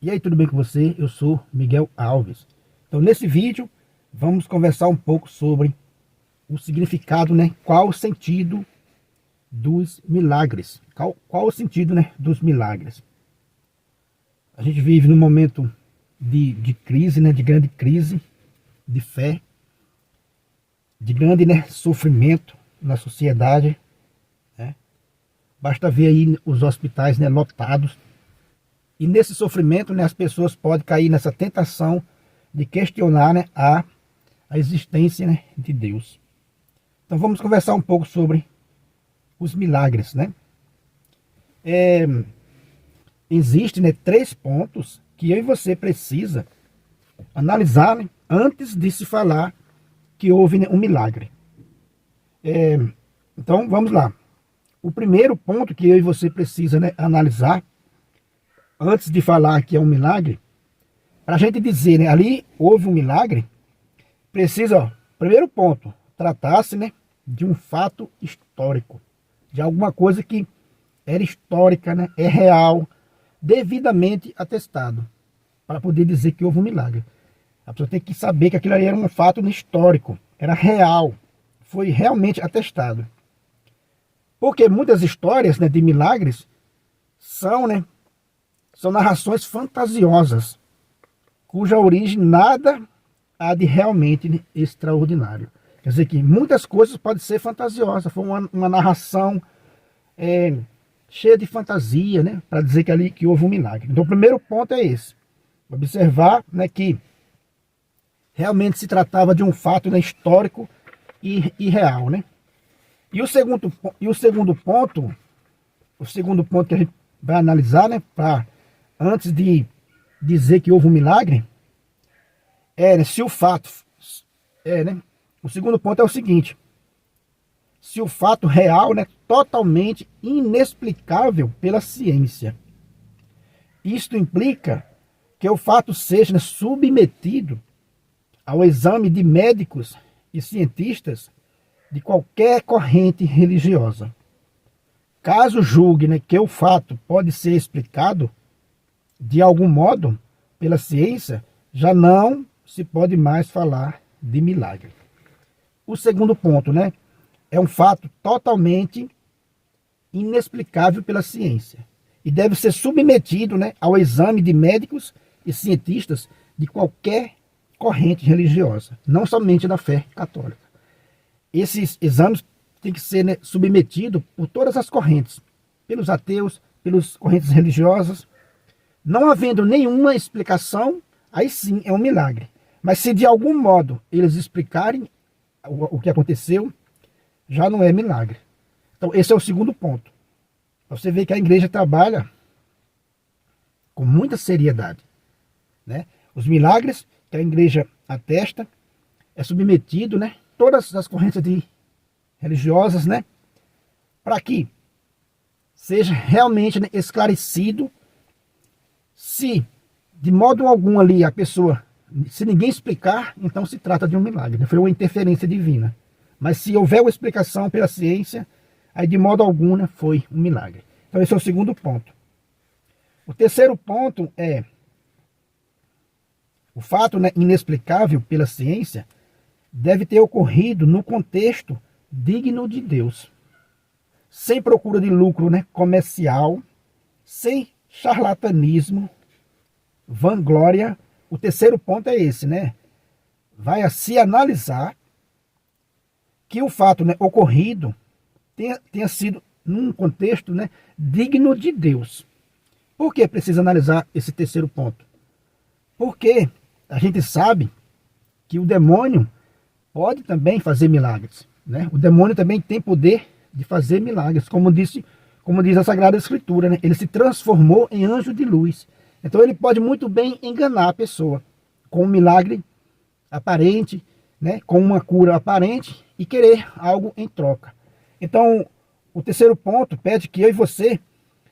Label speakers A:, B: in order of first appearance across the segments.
A: E aí, tudo bem com você? Eu sou Miguel Alves. Então, nesse vídeo, vamos conversar um pouco sobre o significado, né? Qual o sentido dos milagres? Qual o sentido, né, dos milagres? A gente vive num momento de crise, né? De grande crise, de fé, de grande, né, sofrimento na sociedade, né? Basta ver aí os hospitais, né, lotados. E nesse sofrimento, né, as pessoas podem cair nessa tentação de questionar, né, a existência, né, de Deus. Então vamos conversar um pouco sobre os milagres, né? Existem, né, 3 pontos que eu e você precisa analisar, né, antes de se falar que houve, né, um milagre. Então vamos lá. O primeiro ponto que eu e você precisa, né, analisar antes de falar que é um milagre, para a gente dizer, né, ali houve um milagre, precisa, ó, primeiro ponto, tratar-se, né, de um fato histórico, de alguma coisa que era histórica, né, é real, devidamente atestado, para poder dizer que houve um milagre. A pessoa tem que saber que aquilo ali era um fato histórico, era real, foi realmente atestado. Porque muitas histórias, né, de milagres são, né, são narrações fantasiosas, cuja origem nada há de realmente extraordinário. Quer dizer que muitas coisas podem ser fantasiosas, foi uma narração cheia de fantasia, né, para dizer que ali que houve um milagre. Então o primeiro ponto é esse, observar, né, que realmente se tratava de um fato, né, histórico e real, né. E o segundo ponto que a gente vai analisar, né, antes de dizer que houve um milagre, né, se o fato né, o segundo ponto é o seguinte: se o fato real, né, totalmente inexplicável pela ciência. Isto implica que o fato seja, né, submetido ao exame de médicos e cientistas de qualquer corrente religiosa. Caso julgue, né, que o fato pode ser explicado de algum modo pela ciência, já não se pode mais falar de milagre. O segundo ponto, né, é um fato totalmente inexplicável pela ciência e deve ser submetido, né, ao exame de médicos e cientistas de qualquer corrente religiosa, não somente da fé católica. Esses exames têm que ser, né, submetidos por todas as correntes, pelos ateus, pelas correntes religiosas. Não havendo nenhuma explicação, aí sim é um milagre. Mas se de algum modo eles explicarem o que aconteceu, já não é milagre. Então esse é o segundo ponto. Você vê que a igreja trabalha com muita seriedade, né? Os milagres que a igreja atesta é submetido, né, todas as correntes religiosas, né, para que seja realmente, né, esclarecido se de modo algum ali a pessoa, se ninguém explicar, então se trata de um milagre, né? Foi uma interferência divina. Mas se houver uma explicação pela ciência, aí de modo algum, né, foi um milagre. Então esse é o segundo ponto. O terceiro ponto é o fato, né, inexplicável pela ciência deve ter ocorrido no contexto digno de Deus, sem procura de lucro, né, comercial, sem charlatanismo, vanglória. O terceiro ponto é esse, né? Vai a se analisar que o fato, né, ocorrido tenha sido num contexto, né, digno de Deus. Por que precisa analisar esse terceiro ponto? Porque a gente sabe que o demônio pode também fazer milagres, né? O demônio também tem poder de fazer milagres, como diz a Sagrada Escritura, né? Ele se transformou em anjo de luz. Então ele pode muito bem enganar a pessoa com um milagre aparente, né? Com uma cura aparente e querer algo em troca. Então o terceiro ponto pede que eu e você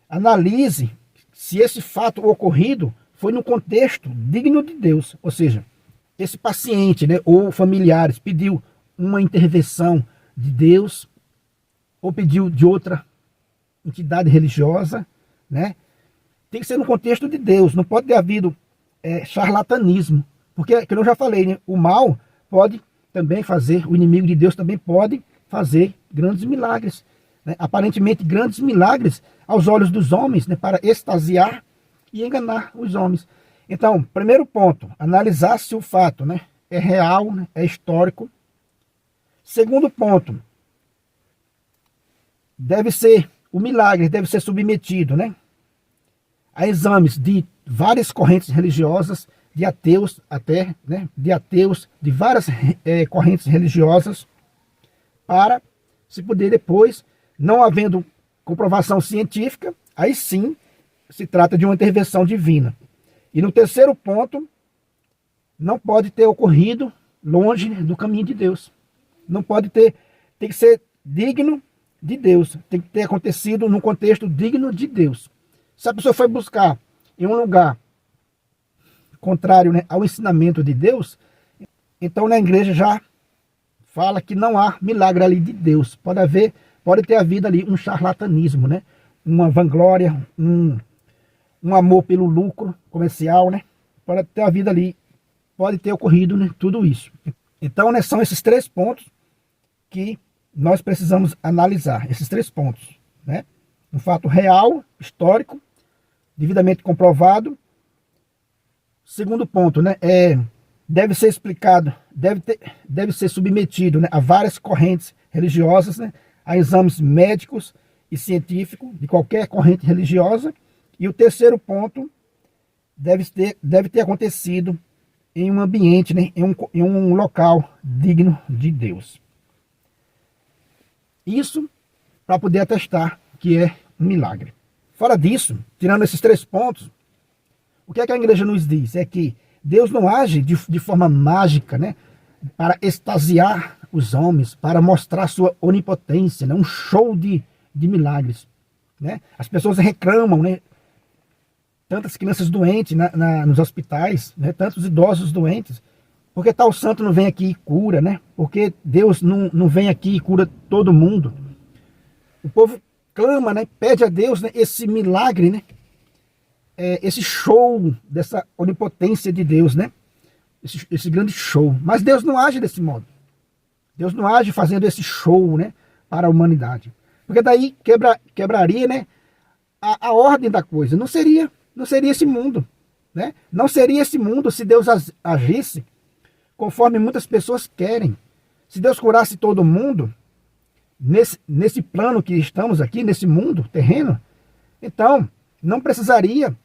A: analise se esse fato ocorrido foi no contexto digno de Deus, ou seja, esse paciente, né, ou familiares pediu uma intervenção de Deus ou pediu de outra entidade religiosa, né? tem que ser no contexto de Deus, não pode ter havido charlatanismo, porque, como eu já falei, né, o mal pode também fazer, o inimigo de Deus também pode fazer grandes milagres, né, aparentemente grandes milagres aos olhos dos homens, né, para extasiar e enganar os homens. Então, primeiro ponto, analisar se o fato, né, é real, né, é histórico. Segundo ponto, o milagre deve ser submetido, né, a exames de várias correntes religiosas, de ateus até, né, de várias correntes religiosas, para se poder depois, não havendo comprovação científica, aí sim se trata de uma intervenção divina. E no terceiro ponto, não pode ter ocorrido longe do caminho de Deus. Não pode ter, tem que ser digno de Deus, tem que ter acontecido num contexto digno de Deus. Se a pessoa foi buscar em um lugar contrário, né, ao ensinamento de Deus, então na igreja já fala que não há milagre ali de Deus. Pode ter havido ali um charlatanismo, né, uma vanglória, um amor pelo lucro comercial, né, pode ter havido ali, pode ter ocorrido, né, tudo isso. Então, né, são esses três pontos que nós precisamos analisar, esses três pontos, né? Um fato real, histórico, devidamente comprovado. Segundo ponto, né, deve ser explicado, deve ser submetido, né, a várias correntes religiosas, né, a exames médicos e científicos de qualquer corrente religiosa. E o terceiro ponto, deve ter acontecido em um ambiente, né, em um local digno de Deus. Isso para poder atestar que é um milagre. Fora disso, tirando esses três pontos, o que é que a igreja nos diz? É que Deus não age de forma mágica, né, para extasiar os homens, para mostrar sua onipotência, né, um show de milagres. Né? As pessoas reclamam, né, tantas crianças doentes nos hospitais, né, tantos idosos doentes, porque tal santo não vem aqui e cura, né? Porque Deus não vem aqui e cura todo mundo. O povo clama, né, pede a Deus, né, esse milagre, né, esse show dessa onipotência de Deus, né? Esse grande show. Mas Deus não age desse modo. Deus não age fazendo esse show, né, para a humanidade. Porque daí quebraria, né, a ordem da coisa. Não seria esse mundo, né? Não seria esse mundo se Deus agisse conforme muitas pessoas querem. Se Deus curasse todo mundo nesse plano que estamos aqui, nesse mundo terreno, então não precisaria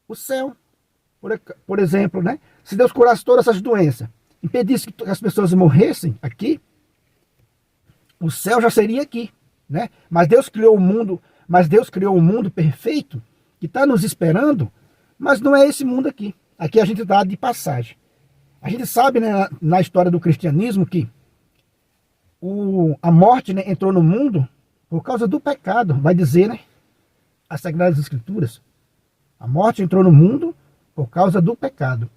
A: o céu, por exemplo, né? Se Deus curasse todas essas doenças, impedisse que as pessoas morressem aqui, o céu já seria aqui, né? Mas Deus criou um mundo perfeito que está nos esperando, mas não é esse mundo aqui. Aqui a gente está de passagem. A gente sabe, né, na história do cristianismo que a morte, né, entrou no mundo por causa do pecado, vai dizer, né, as Sagradas Escrituras. A morte entrou no mundo por causa do pecado.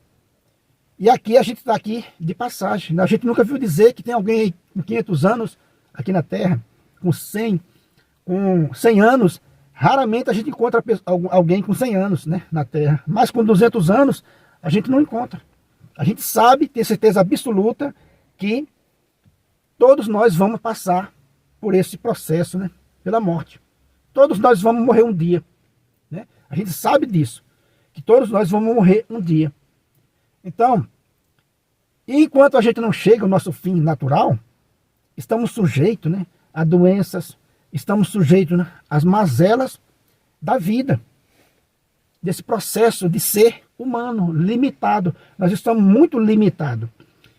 A: E aqui a gente está aqui de passagem. A gente nunca viu dizer que tem alguém aí com 500 anos aqui na Terra, com 100 anos. Raramente a gente encontra alguém com 100 anos, né, na Terra. Mas com 200 anos a gente não encontra. A gente sabe, tem certeza absoluta que todos nós vamos passar por esse processo, né, pela morte. Todos nós vamos morrer um dia. Né? A gente sabe disso, que todos nós vamos morrer um dia. Então, enquanto a gente não chega ao nosso fim natural, estamos sujeitos, né, a doenças, estamos sujeitos, né, às mazelas da vida, desse processo de ser humano, limitado. Nós estamos muito limitados.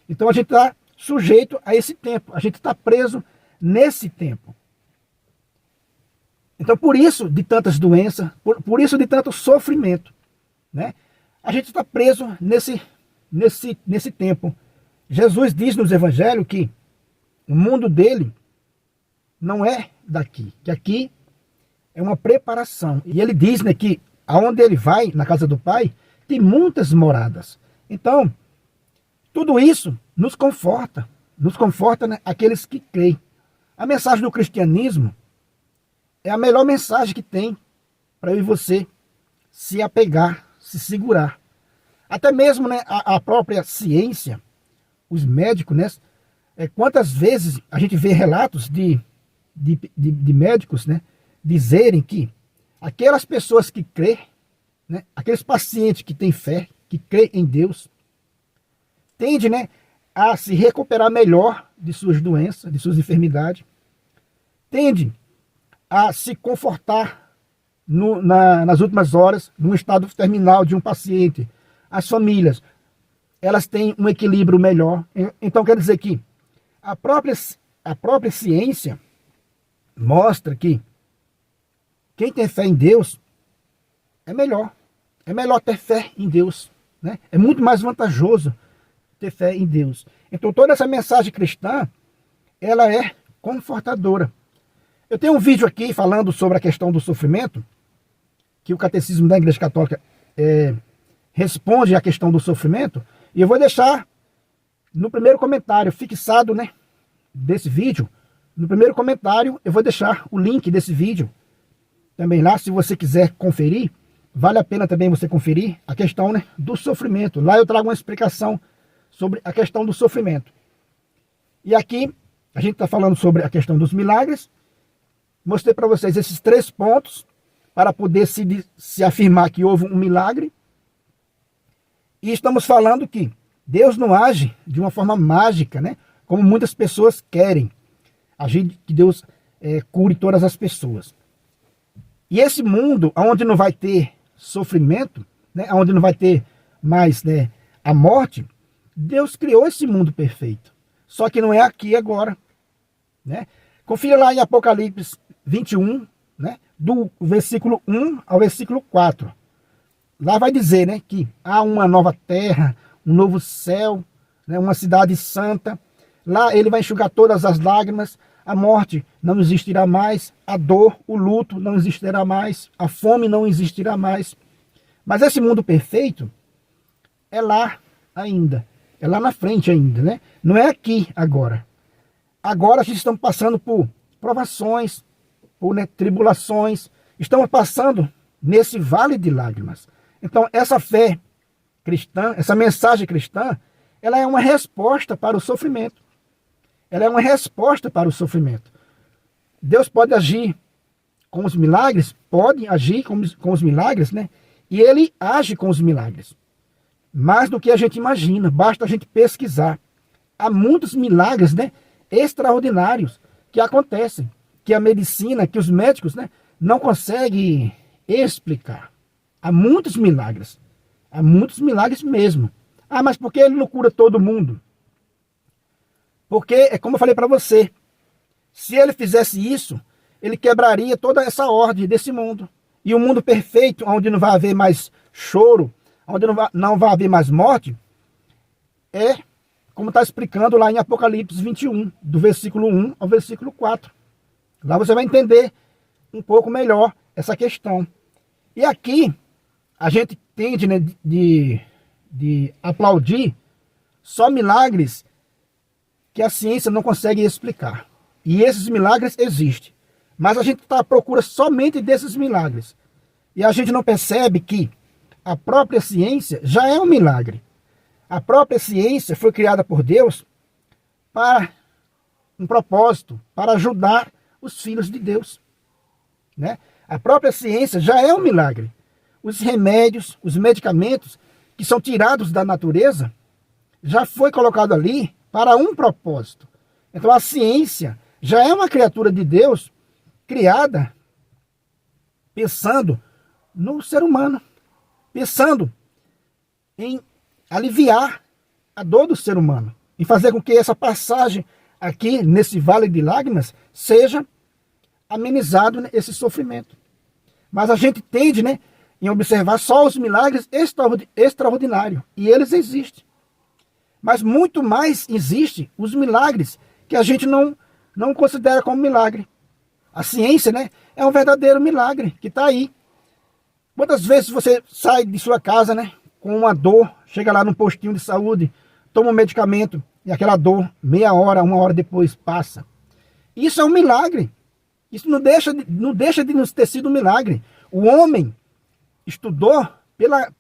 A: Então a gente está sujeito a esse tempo, a gente está preso nesse tempo. Então por isso de tantas doenças, por isso de tanto sofrimento, né? A gente está preso nesse tempo. Jesus diz nos evangelhos que o mundo dele não é daqui, que aqui é uma preparação. E ele diz, né, que aonde ele vai, na casa do Pai, tem muitas moradas. Então, tudo isso nos conforta, né, aqueles que creem. A mensagem do cristianismo é a melhor mensagem que tem para eu e você. se apegar, se segurar. Até mesmo, né, a própria ciência, os médicos, né, quantas vezes a gente vê relatos de médicos, né, dizerem que aquelas pessoas que crê, né, aqueles pacientes que têm fé, que crê em Deus, tende, né, a se recuperar melhor de suas doenças, de suas enfermidades, tende a se confortar nas últimas horas, no estado terminal de um paciente. As famílias, elas têm um equilíbrio melhor. Então quer dizer que a própria ciência mostra que quem tem fé em Deus é melhor. É melhor ter fé em Deus, né? É muito mais vantajoso ter fé em Deus. Então toda essa mensagem cristã, ela é confortadora. Eu tenho um vídeo aqui falando sobre a questão do sofrimento, que o Catecismo da Igreja Católica responde à questão do sofrimento, e eu vou deixar no primeiro comentário, fixado, né, desse vídeo, no primeiro comentário eu vou deixar o link desse vídeo, também lá, se você quiser conferir, vale a pena também você conferir a questão, né, do sofrimento. Lá eu trago uma explicação sobre a questão do sofrimento. E aqui a gente está falando sobre a questão dos milagres. Mostrei para vocês esses 3 pontos para poder se afirmar que houve um milagre. E estamos falando que Deus não age de uma forma mágica, né? Como muitas pessoas querem. Agir que Deus cure todas as pessoas. E esse mundo, onde não vai ter sofrimento, né? Onde não vai ter mais, né, a morte, Deus criou esse mundo perfeito. Só que não é aqui agora, né? Confira lá em Apocalipse 21, né, do versículo 1 ao versículo 4. Lá vai dizer, né, que há uma nova terra, um novo céu, né, uma cidade santa. Lá ele vai enxugar todas as lágrimas, a morte não existirá mais, a dor, o luto não existirá mais, a fome não existirá mais. Mas esse mundo perfeito é lá ainda, é lá na frente ainda, né? Não é aqui agora. Agora a gente está passando por provações, por, né, tribulações, estamos passando nesse vale de lágrimas. Então essa fé cristã, essa mensagem cristã, ela é uma resposta para o sofrimento. Ela é uma resposta para o sofrimento. Deus pode agir com os milagres, pode agir com os milagres, né? E ele age com os milagres. Mais do que a gente imagina, basta a gente pesquisar. Há muitos milagres, né, extraordinários que acontecem, que a medicina, que os médicos, né, não conseguem explicar. Há muitos milagres mesmo. Ah, mas por que ele não cura todo mundo? Porque, é como eu falei para você, se ele fizesse isso, ele quebraria toda essa ordem desse mundo. E o mundo perfeito, onde não vai haver mais choro, onde não vai haver mais morte, é como está explicando lá em Apocalipse 21, do versículo 1 ao versículo 4. Lá você vai entender um pouco melhor essa questão. E aqui, a gente tende, né, de aplaudir só milagres que a ciência não consegue explicar. E esses milagres existem. Mas a gente está à procura somente desses milagres. E a gente não percebe que a própria ciência já é um milagre. A própria ciência foi criada por Deus para um propósito, para ajudar os filhos de Deus, né? A própria ciência já é um milagre. Os remédios, os medicamentos que são tirados da natureza, já foi colocado ali para um propósito. Então a ciência já é uma criatura de Deus criada pensando no ser humano, pensando em aliviar a dor do ser humano, em fazer com que essa passagem aqui nesse vale de lágrimas seja amenizado esse sofrimento. Mas a gente tende, né, em observar só os milagres extraordinários, e eles existem. Mas muito mais existem os milagres que a gente não considera como milagre. A ciência, né, é um verdadeiro milagre que está aí. Quantas vezes você sai de sua casa, né, com uma dor, chega lá no postinho de saúde, toma um medicamento e aquela dor, meia hora, 1 hora depois, passa. Isso é um milagre. Isso não deixa de nos ter sido um milagre. O homem estudou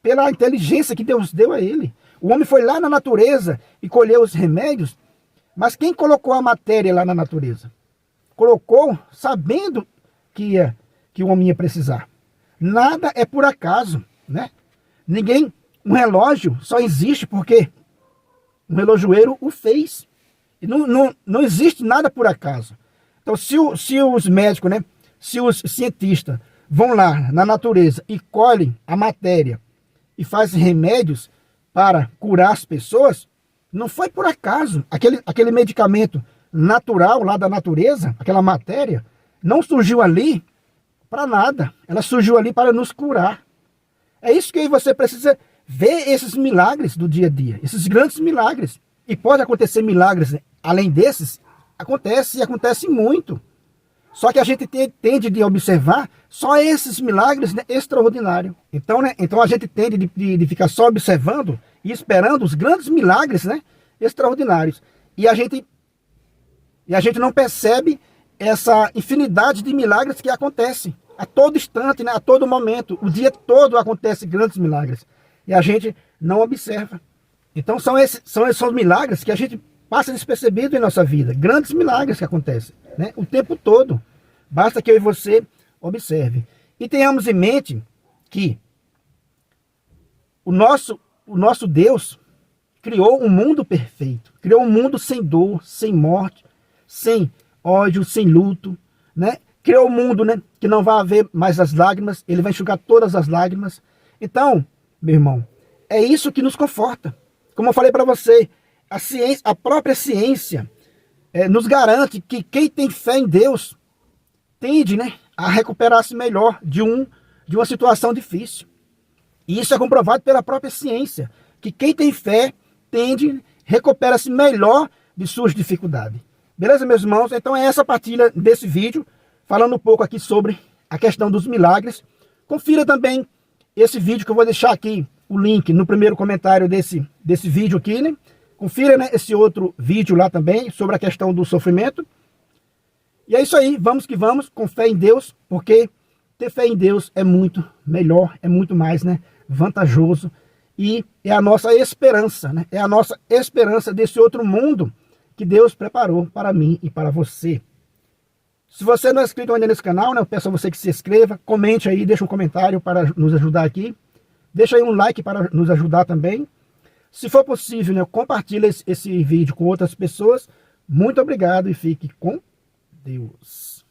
A: pela inteligência que Deus deu a ele. O homem foi lá na natureza e colheu os remédios, mas quem colocou a matéria lá na natureza? Colocou sabendo que o homem ia precisar. Nada é por acaso, né? Um relógio só existe porque um relojoeiro o fez. E não existe nada por acaso. Então, se os médicos, né, se os cientistas vão lá na natureza e colhem a matéria e fazem remédios para curar as pessoas, não foi por acaso. Aquele medicamento natural lá da natureza, aquela matéria, não surgiu ali para nada. Ela surgiu ali para nos curar. É isso que você precisa ver, esses milagres do dia a dia, esses grandes milagres. E pode acontecer milagres, né? Além desses, acontece e acontece muito. Só que a gente tende de observar só esses milagres, né, extraordinários. Então, né, a gente tende de ficar só observando e esperando os grandes milagres, né, extraordinários. E a gente não percebe essa infinidade de milagres que acontecem a todo instante, né, a todo momento. O dia todo acontecem grandes milagres. E a gente não observa. Então são esses milagres que a gente passa despercebido em nossa vida. Grandes milagres que acontecem, né, o tempo todo. Basta que eu e você observe. E tenhamos em mente que o nosso Deus criou um mundo perfeito. Criou um mundo sem dor, sem morte, sem ódio, sem luto, né? Criou um mundo, né, que não vai haver mais as lágrimas. Ele vai enxugar todas as lágrimas. Então, meu irmão, é isso que nos conforta. Como eu falei para você, a própria ciência nos garante que quem tem fé em Deus tende, né, a recuperar-se melhor de uma situação difícil. E isso é comprovado pela própria ciência, que quem tem fé tende, recupera-se melhor de suas dificuldades. Beleza, meus irmãos? Então é essa a partilha desse vídeo, falando um pouco aqui sobre a questão dos milagres. Confira também esse vídeo que eu vou deixar aqui, o link no primeiro comentário desse vídeo aqui, né? Confira, né, esse outro vídeo lá também, sobre a questão do sofrimento. E é isso aí, vamos que vamos, com fé em Deus, porque ter fé em Deus é muito melhor, é muito mais, né, vantajoso. E é a nossa esperança, né? É a nossa esperança desse outro mundo que Deus preparou para mim e para você. Se você não é inscrito ainda nesse canal, né, eu peço a você que se inscreva, comente aí, deixa um comentário para nos ajudar aqui. Deixa aí um like para nos ajudar também. Se for possível, né, compartilhe esse vídeo com outras pessoas. Muito obrigado e fique com Deus.